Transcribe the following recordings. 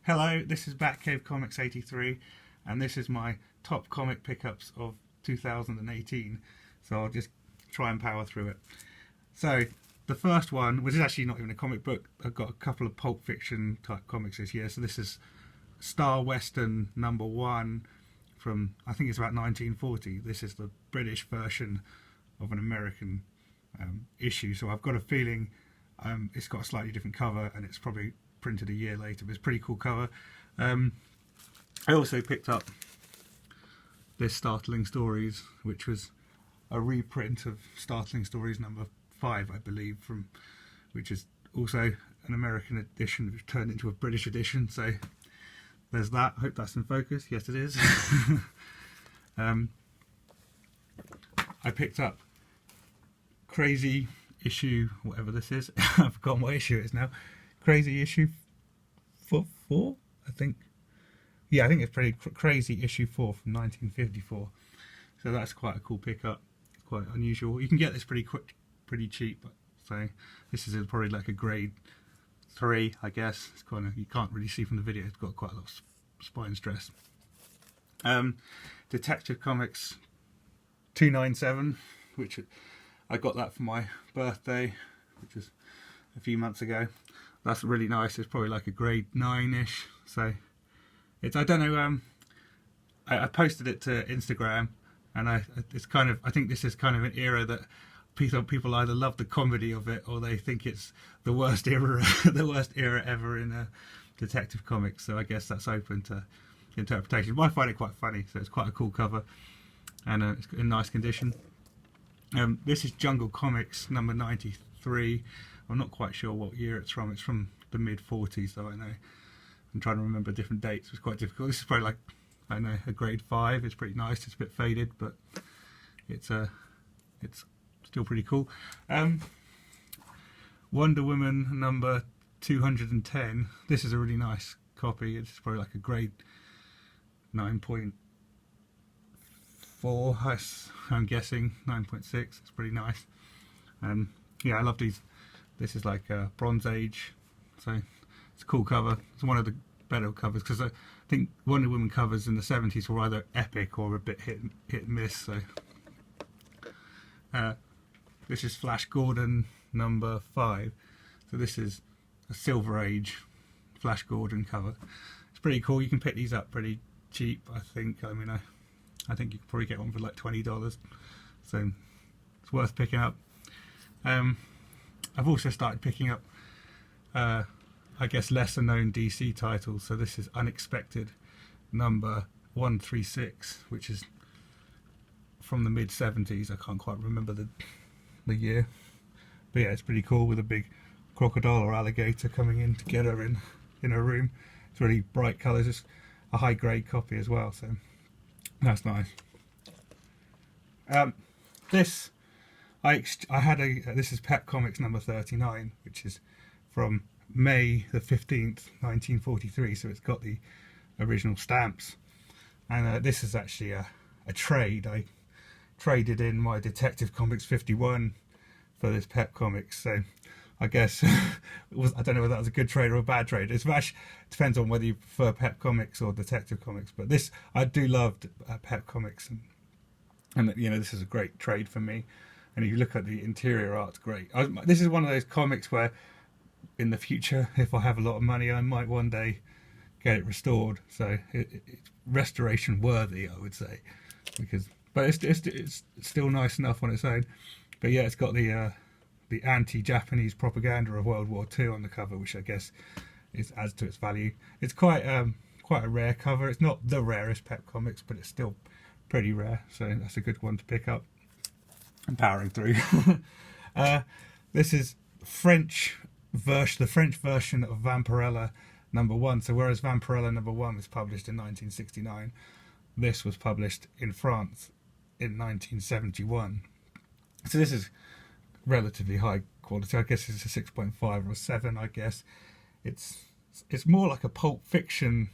Hello, this is Batcave Comics 83, and this is my top comic pickups of 2018. So I'll just try and power through it. So the first one, which is actually not even a comic book, I've got a couple of Pulp Fiction type comics this year. So this is Star Western #1 from, I think it's about 1940. This is the British version of an American issue. So I've got a feeling it's got a slightly different cover, and it's probably printed a year later, but it's a pretty cool cover. I also picked up this Startling Stories, which was a reprint of Startling Stories #5, I believe, which is also an American edition which turned into a British edition. So there's that. I hope that's in focus. Yes, it is. I picked up Crazy issue, whatever this is. I've forgotten what issue it is now. Crazy issue 4, I think. Yeah, I think it's pretty Crazy issue 4 from 1954. So that's quite a cool pickup. It's quite unusual. You can get this pretty quick, pretty cheap. So this is probably like a grade 3, I guess. It's kind of, you can't really see from the video. It's got quite a lot of spine stress. Detective Comics 297, which I got that for my birthday, which was a few months ago. That's really nice. It's probably like a grade 9-ish. So it's, I don't know. I posted it to Instagram, and it's kind of, I think this is kind of an era that people either love the comedy of it, or they think it's the worst era, the worst era ever in Detective Comics. So I guess that's open to interpretation. But I find it quite funny. So it's quite a cool cover, and it's in nice condition. This is Jungle Comics #93. I'm not quite sure what year it's from. It's from the mid-40s, though I know. I'm trying to remember different dates. It's quite difficult. This is probably like, I don't know, a grade 5. It's pretty nice. It's a bit faded, but it's still pretty cool. Wonder Woman #210. This is a really nice copy. It's probably like a grade 9.4, I'm guessing 9.6. It's pretty nice. Yeah, I love these. This is like Bronze Age, so it's a cool cover. It's one of the better covers, because I think Wonder Woman covers in the 70s were either epic or a bit hit and miss. So this is Flash Gordon #5. So this is a Silver Age Flash Gordon cover. It's pretty cool. You can pick these up pretty cheap, I think. I mean, I think you could probably get one for like $20, so it's worth picking up. I've also started picking up, I guess, lesser known DC titles. So this is Unexpected #136, which is from the mid-70s. I can't quite remember the year, but yeah, it's pretty cool, with a big crocodile or alligator coming in together in a room. It's really bright colours. It's a high grade copy as well, so that's nice. This is Pet Comics #39, which is from May the 15th, 1943. So it's got the original stamps, and this is actually a trade. I traded in my Detective Comics 51 for this Pet Comics. So I guess I don't know whether that was a good trade or a bad trade. It depends on whether you prefer Pet Comics or Detective Comics. But this, I do love Pet Comics, and you know, this is a great trade for me. And if you look at the interior art, it's great. This is one of those comics where, in the future, if I have a lot of money, I might one day get it restored. So it's restoration worthy, I would say, but it's still nice enough on its own. But yeah, it's got the anti-Japanese propaganda of World War II on the cover, which I guess adds to its value. It's quite a rare cover. It's not the rarest Pet Comics, but it's still pretty rare. So that's a good one to pick up. I'm powering through. This is the French version of Vampirella #1. So whereas Vampirella #1 was published in 1969, this was published in France in 1971. So this is relatively high quality. I guess it's a 6.5 or a 7. I guess it's more like a Pulp Fiction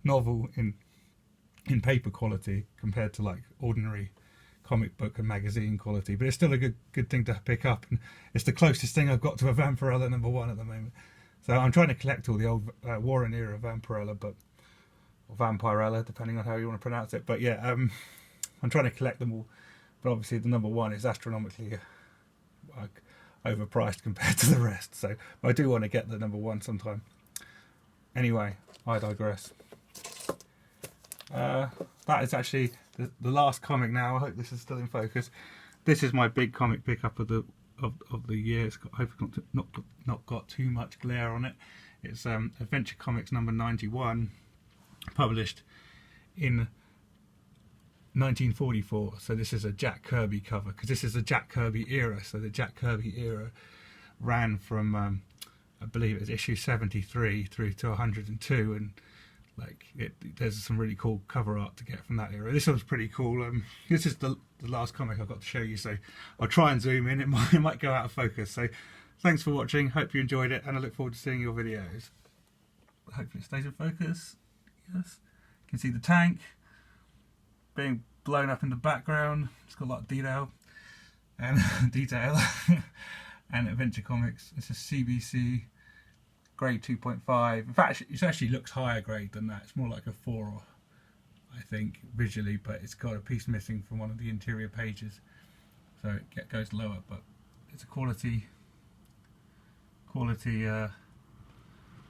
novel in paper quality compared to like ordinary comic book and magazine quality, but it's still a good thing to pick up, and it's the closest thing I've got to a Vampirella #1 at the moment. So I'm trying to collect all the old Warren era Vampirella, or Vampirella, depending on how you want to pronounce it. But yeah, I'm trying to collect them all. But obviously the number one is astronomically overpriced compared to the rest. So I do want to get the number one sometime. Anyway, I digress. That is actually the last comic now. I hope this is still in focus. This is my big comic pickup of the year. It's got, I hope it's not got too much glare on it. It's Adventure Comics number 91, published in 1944. So this is a Jack Kirby cover, because this is the Jack Kirby era. So the Jack Kirby era ran from I believe it was issue 73 through to 102, and there's some really cool cover art to get from that era. This one's pretty cool. This is the last comic I've got to show you, so I'll try and zoom in. It might go out of focus. So thanks for watching. Hope you enjoyed it, and I look forward to seeing your videos. Hopefully it stays in focus. Yes, you can see the tank being blown up in the background. It's got a lot of detail and and Adventure Comics. This is CBC grade 2.5. In fact, it actually looks higher grade than that. It's more like a 4, I think, visually, but it's got a piece missing from one of the interior pages, so it goes lower. But it's a quality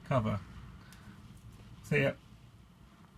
cover. See ya.